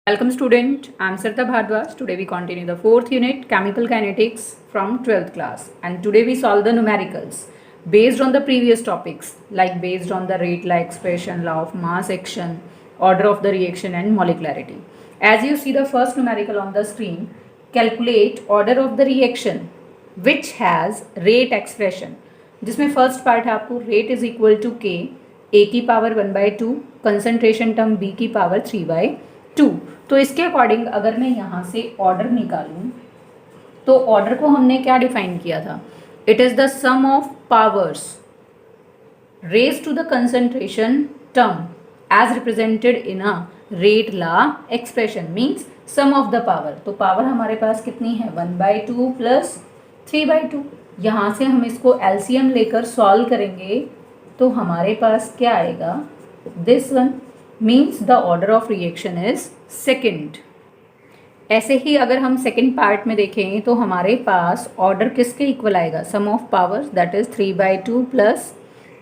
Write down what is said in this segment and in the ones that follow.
Welcome student, I am Sarita Bhardwaj. Today we continue the 4th unit Chemical Kinetics from 12th class, and today we solve the numericals based on the previous topics like based on the rate law expression, law of mass action, order of the reaction and molecularity. As you see the first numerical on the screen, calculate order of the reaction which has rate expression, जिसमें first part है आपको rate is equal to के ए की power 1/2 concentration term B की power 3/2। तो इसके according अगर मैं यहाँ से ऑर्डर निकालूँ तो ऑर्डर को हमने क्या डिफाइन किया था, it is the sum of powers raise to the concentration term as represented in a rate law expression means sum of the power. तो पावर हमारे पास कितनी है 1/2 प्लस 3/2। यहाँ से हम इसको एलसीएम लेकर सॉल्व करेंगे तो हमारे पास क्या आएगा, this one means the order of reaction is second. ऐसे ही अगर हम सेकेंड पार्ट में देखें तो हमारे पास ऑर्डर किसके इक्वल आएगा, sum of powers that is 3/2 plus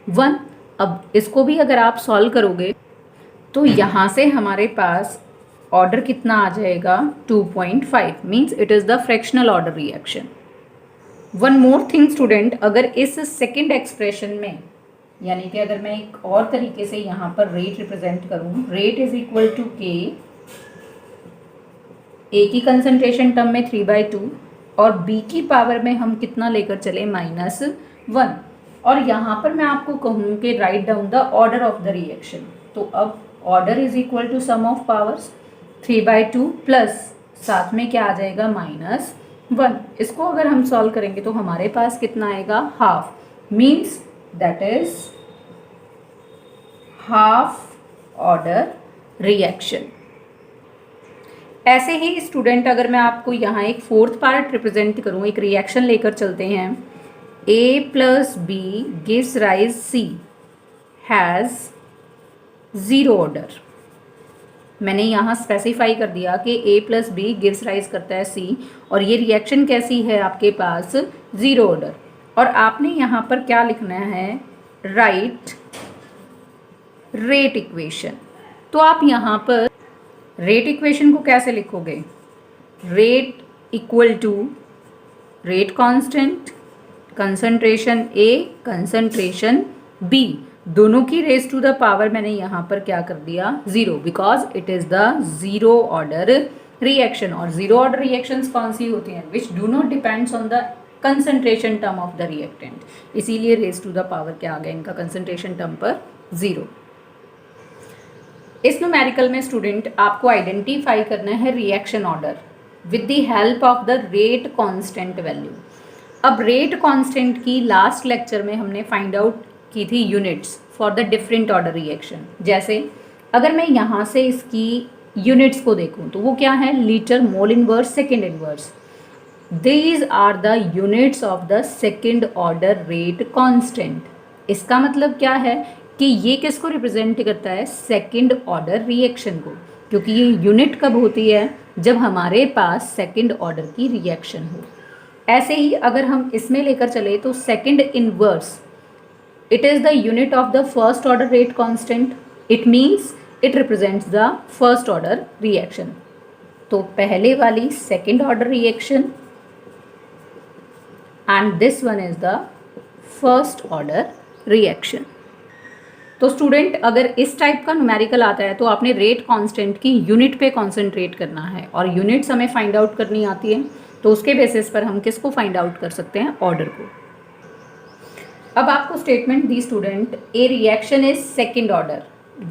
1। अब इसको भी अगर आप सॉल्व करोगे तो यहाँ से हमारे पास ऑर्डर कितना आ जाएगा 2.5 means it is the fractional order reaction. One more thing student, अगर इस सेकेंड एक्सप्रेशन में यानी कि अगर मैं एक और तरीके से यहाँ पर रेट रिप्रेजेंट करूँ, रेट इज इक्वल टू के ए की कंसंट्रेशन टर्म में 3/2 और बी की पावर में हम कितना लेकर चले -1। और यहाँ पर मैं आपको कहूँ कि write down the order of the reaction, तो अब order is equal to sum of powers 3/2 plus साथ में क्या आ जाएगा -1। इसको अगर हम सॉल्व करेंगे तो हमारे पास कितना आएगा half, means that is half order reaction. ऐसे ही स्टूडेंट अगर मैं आपको यहाँ एक फोर्थ पार्ट रिप्रेजेंट करूँ, एक रिएक्शन लेकर चलते हैं, A plus B gives rise C has zero order. मैंने यहाँ स्पेसिफाई कर दिया कि A plus B gives rise करता है सी और ये रिएक्शन कैसी है आपके पास ज़ीरो ऑर्डर। और आपने यहाँ पर क्या लिखना है, राइट रेट इक्वेशन। तो आप यहाँ पर रेट इक्वेशन को कैसे लिखोगे, rate equal to rate constant concentration A concentration B, दोनों की रेज टू द पावर मैंने यहाँ पर क्या कर दिया 0 because it is the zero order reaction. और ज़ीरो ऑर्डर रिएक्शंस कौन सी होती हैं, which do not depends on the concentration term of the reactant, इसीलिए रेज टू द पावर क्या आ गया इनका कंसंट्रेशन टर्म पर 0। इस न्यूमेरिकल में स्टूडेंट आपको आइडेंटिफाई करना है reaction order with the help of the rate constant value. अब रेट कांस्टेंट की लास्ट लेक्चर में हमने फाइंड आउट की थी units for the different order reaction. जैसे अगर मैं यहाँ से इसकी यूनिट्स को देखूँ तो वो क्या है, litre mole inverse second inverse. These are the units of the second order rate constant। इसका मतलब क्या है कि ये किसको रिप्रेजेंट करता है, सेकेंड ऑर्डर रिएक्शन को, क्योंकि ये यूनिट कब होती है, जब हमारे पास सेकेंड ऑर्डर की रिएक्शन हो। ऐसे ही अगर हम इसमें लेकर चले तो second inverse it is the unit of the first order rate constant, it means it represents the first order reaction. तो पहले वाली second order reaction and this one is the first order reaction। तो student अगर इस type का numerical आता है तो आपने रेट कांस्टेंट की यूनिट पे कंसंट्रेट करना है और यूनिट्स हमें फाइंड आउट करनी आती है, तो उसके बेसिस पर हम किसको फाइंड आउट कर सकते हैं, ऑर्डर को। अब आपको स्टेटमेंट दी student, a reaction is second order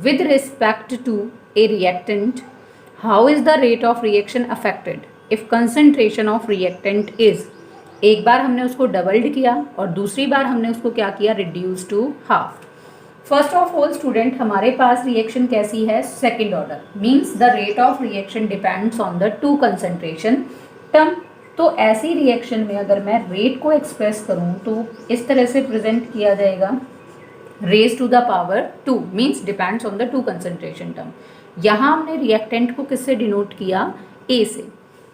with respect to a reactant, how is the rate of reaction affected if concentration of reactant is, एक बार हमने उसको डबल्ड किया और दूसरी बार हमने उसको क्या किया, reduce to half. First of all student हमारे पास रिएक्शन कैसी है, second order, means the rate of reaction depends on the two concentration term. तो ऐसी रिएक्शन में अगर मैं रेट को एक्सप्रेस करूँ तो इस तरह से प्रेजेंट किया जाएगा, raise to the power 2 means depends on the two concentration term. यहाँ हमने रिएक्टेंट को किससे डिनोट किया, ए से।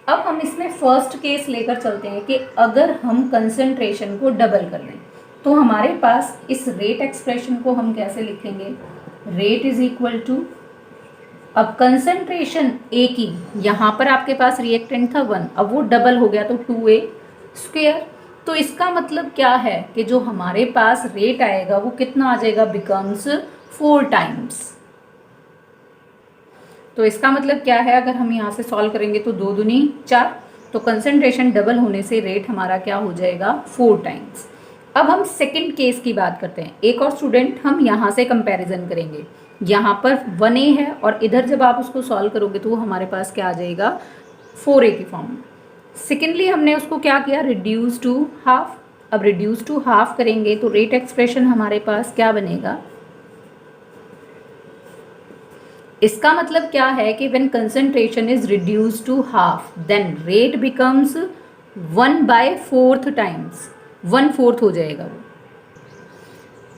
अब हम इसमें फर्स्ट केस लेकर चलते हैं कि अगर हम कंसंट्रेशन को डबल कर लें तो हमारे पास इस रेट एक्सप्रेशन को हम कैसे लिखेंगे, रेट इज इक्वल टू अब कंसंट्रेशन ए की, यहाँ पर आपके पास रिएक्टेंट था 1, अब वो डबल हो गया तो 2A²। तो इसका मतलब क्या है कि जो हमारे पास रेट आएगा वो कितना आ जाएगा, बिकम्स 4 टाइम्स। तो इसका मतलब क्या है, अगर हम यहाँ से सॉल्व करेंगे तो 2 दूनी 4, तो कंसंट्रेशन डबल होने से रेट हमारा क्या हो जाएगा, 4 टाइम्स। अब हम सेकंड केस की बात करते हैं। एक और स्टूडेंट हम यहाँ से कंपैरिजन करेंगे, यहाँ पर 1A है और इधर जब आप उसको सॉल्व करोगे तो वो हमारे पास क्या आ जाएगा, 4A की फॉर्म में। सेकेंडली हमने उसको क्या किया, रिड्यूस टू हाफ। अब रिड्यूस टू हाफ करेंगे तो रेट एक्सप्रेशन हमारे पास क्या बनेगा, इसका मतलब क्या है कि when concentration is reduce to half then rate becomes 1/4 times, 1/4 हो जाएगा वो।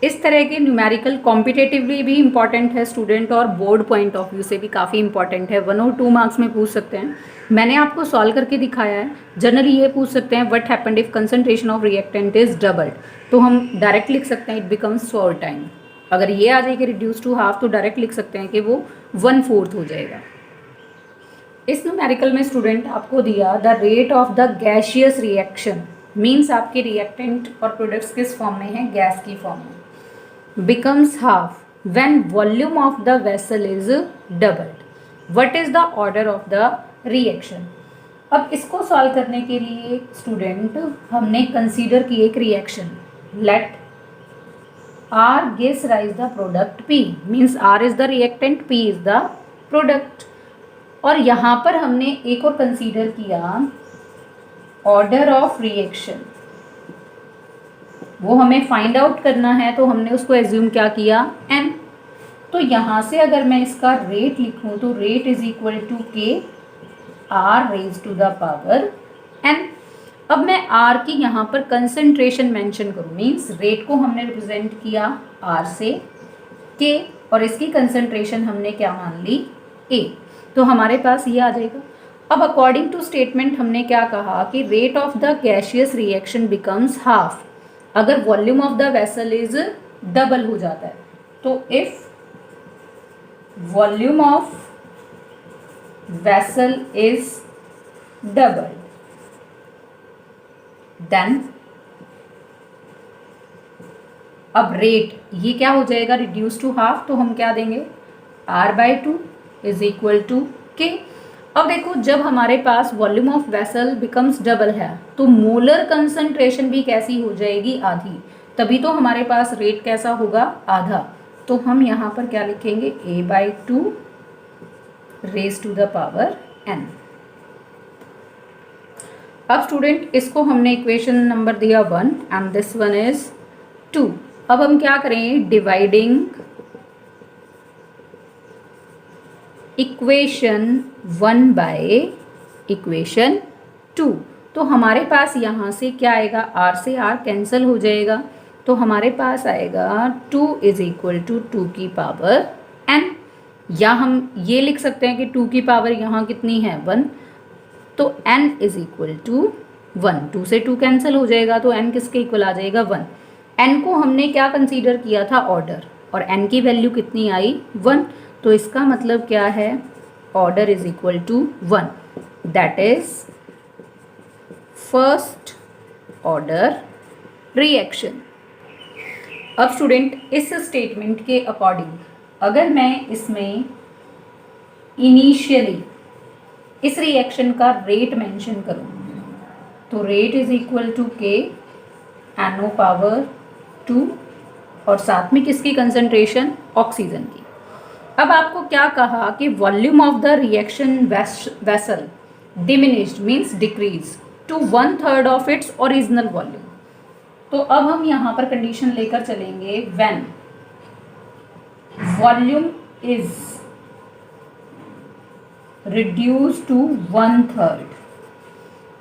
इस तरह के न्यूमेरिकल कॉम्पिटेटिवली भी इंपॉर्टेंट है स्टूडेंट, और बोर्ड पॉइंट ऑफ व्यू से भी काफ़ी इंपॉर्टेंट है। 1 और 2 मार्क्स में पूछ सकते हैं। मैंने आपको सॉल्व करके दिखाया है। जनरली ये पूछ सकते हैं what happened if concentration of reactant is doubled, तो हम डायरेक्ट लिख सकते हैं इट बिकम्स 4 टाइम। अगर ये आ जाएगी रिड्यूस टू हाफ तो डायरेक्ट लिख सकते हैं कि वो 1/4 हो जाएगा। इस न्यूमेरिकल में स्टूडेंट आपको दिया the rate of the gaseous reaction, means आपके रिएक्टेंट और प्रोडक्ट्स किस फॉर्म में है, गैस की फॉर्म में, becomes half when volume of the vessel is doubled. What is the order of the reaction? अब इसको सॉल्व करने के लिए स्टूडेंट हमने कंसीडर की एक reaction, let R gives rise the product P, means R is the reactant, P is the product। और यहाँ पर हमने एक और कंसीडर किया ऑर्डर ऑफ रिएक्शन, वो हमें फाइंड आउट करना है, तो हमने उसको एज्यूम क्या किया, n। तो यहाँ से अगर मैं इसका रेट लिखूँ तो rate is equal to K R raise to the power n। अब मैं R की यहाँ पर कंसंट्रेशन मेंशन करूँ, मीन्स रेट को हमने रिप्रेजेंट किया R से K और इसकी कंसंट्रेशन हमने क्या मान ली, A, तो हमारे पास ये आ जाएगा। अब अकॉर्डिंग टू स्टेटमेंट हमने क्या कहा कि rate of the gaseous reaction becomes half अगर volume of the vessel is double हो जाता है। तो if volume of vessel is double then, अब रेट ये क्या हो जाएगा, रिड्यूस टू हाफ, तो हम क्या देंगे, R/2 इज इक्वल टू के। अब देखो जब हमारे पास volume of vessel becomes double है तो मोलर कंसंट्रेशन भी कैसी हो जाएगी, आधी, तभी तो हमारे पास रेट कैसा होगा, आधा। तो हम यहाँ पर क्या लिखेंगे, A/2 raise to the power n। अब स्टूडेंट इसको हमने इक्वेशन नंबर दिया 1 एंड दिस वन इज 2। अब हम क्या करें, डिवाइडिंग इक्वेशन 1 बाय इक्वेशन 2, तो हमारे पास यहाँ से क्या आएगा, R से R कैंसिल हो जाएगा, तो हमारे पास आएगा 2 इज इक्वल टू 2 की पावर n। या हम ये लिख सकते हैं कि 2 की पावर यहाँ कितनी है, 1, तो n इज इक्वल टू 1। 2 से 2 कैंसिल हो जाएगा तो n किसके इक्वल आ जाएगा, 1। n को हमने क्या कंसीडर किया था, ऑर्डर, और n की वैल्यू कितनी आई, 1। तो इसका मतलब क्या है, order is equal to 1, that is first order reaction. अब स्टूडेंट इस स्टेटमेंट के अकॉर्डिंग अगर मैं इसमें इनिशियली इस रिएक्शन का रेट मेंशन करूं तो रेट इज इक्वल टू के NO⁻², और साथ में किसकी कंसंट्रेशन, ऑक्सीजन की। अब आपको क्या कहा कि volume of the reaction vessel diminished means decrease to 1/3 of its original volume. तो अब हम यहाँ पर कंडीशन लेकर चलेंगे, when volume is reduce to 1/3,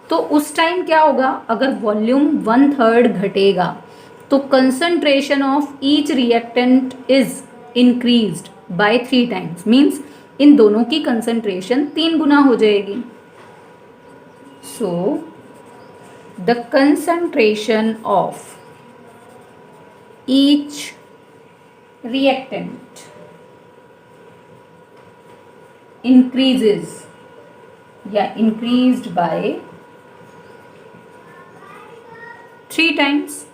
तो उस टाइम क्या होगा, अगर वॉल्यूम 1/3 घटेगा तो concentration of each reactant is increased by 3 times, means in दोनों की कंसंट्रेशन 3 गुना हो जाएगी। So the concentration of each reactant increases या इंक्रीज्ड बाय 3 टाइम्स,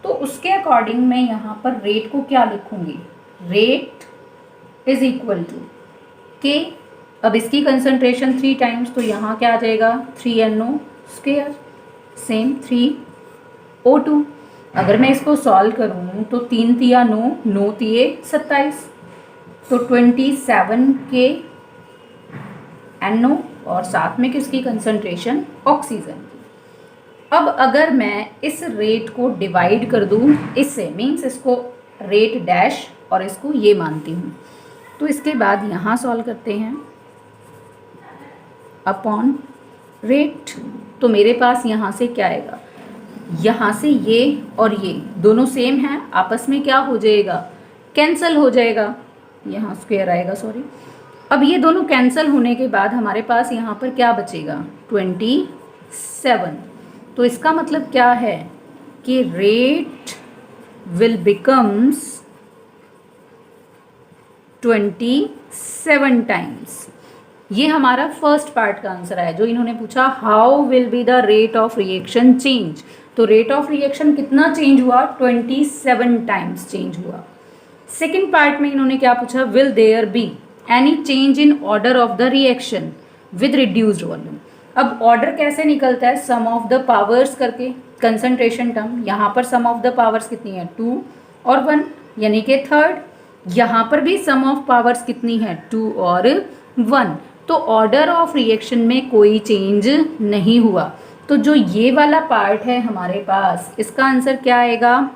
तो उसके अकॉर्डिंग मैं यहाँ पर रेट को क्या लिखूंगी, रेट इज इक्वल टू के। अब इसकी कंसंट्रेशन 3 टाइम्स, तो यहाँ क्या आ जाएगा 3NO स्क्वायर, सेम 3O2। अगर मैं इसको सॉल्व करूँ तो 3 तिया 9, 9 तिये 27, तो 27 KNO और साथ में किसकी कंसंट्रेशन, ऑक्सीजन की। अब अगर मैं इस रेट को डिवाइड कर दूँ इससे, मीन्स इसको रेट डैश और इसको ये मानती हूँ, तो इसके बाद यहाँ सॉल्व करते हैं अपॉन रेट, तो मेरे पास यहाँ से क्या आएगा, यहाँ से ये और ये दोनों सेम हैं, आपस में क्या हो जाएगा, कैंसिल हो जाएगा, यहाँ स्क्वायर आएगा सॉरी। अब ये दोनों कैंसिल होने के बाद हमारे पास यहाँ पर क्या बचेगा 27। तो इसका मतलब क्या है कि रेट विल बिकम्स 27 टाइम्स। ये हमारा फर्स्ट पार्ट का आंसर है। जो इन्होंने पूछा how will be the rate of reaction change, तो रेट ऑफ रिएक्शन कितना चेंज हुआ, 27 टाइम्स चेंज हुआ। सेकेंड पार्ट में इन्होंने क्या पूछा, will there be any change in order of the reaction with reduced volume. अब ऑर्डर कैसे निकलता है, सम ऑफ द पावर्स करके, कंसंट्रेशन टर्म, यहाँ पर सम ऑफ द पावर्स कितनी है 2 और 1 यानी कि थर्ड, यहाँ पर भी सम ऑफ पावर्स कितनी है 2 और 1, तो ऑर्डर ऑफ रिएक्शन में कोई चेंज नहीं हुआ। तो जो ये वाला पार्ट है हमारे पास, इसका आंसर क्या आएगा,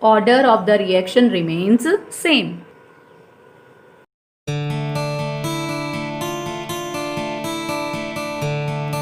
order of the reaction remains same.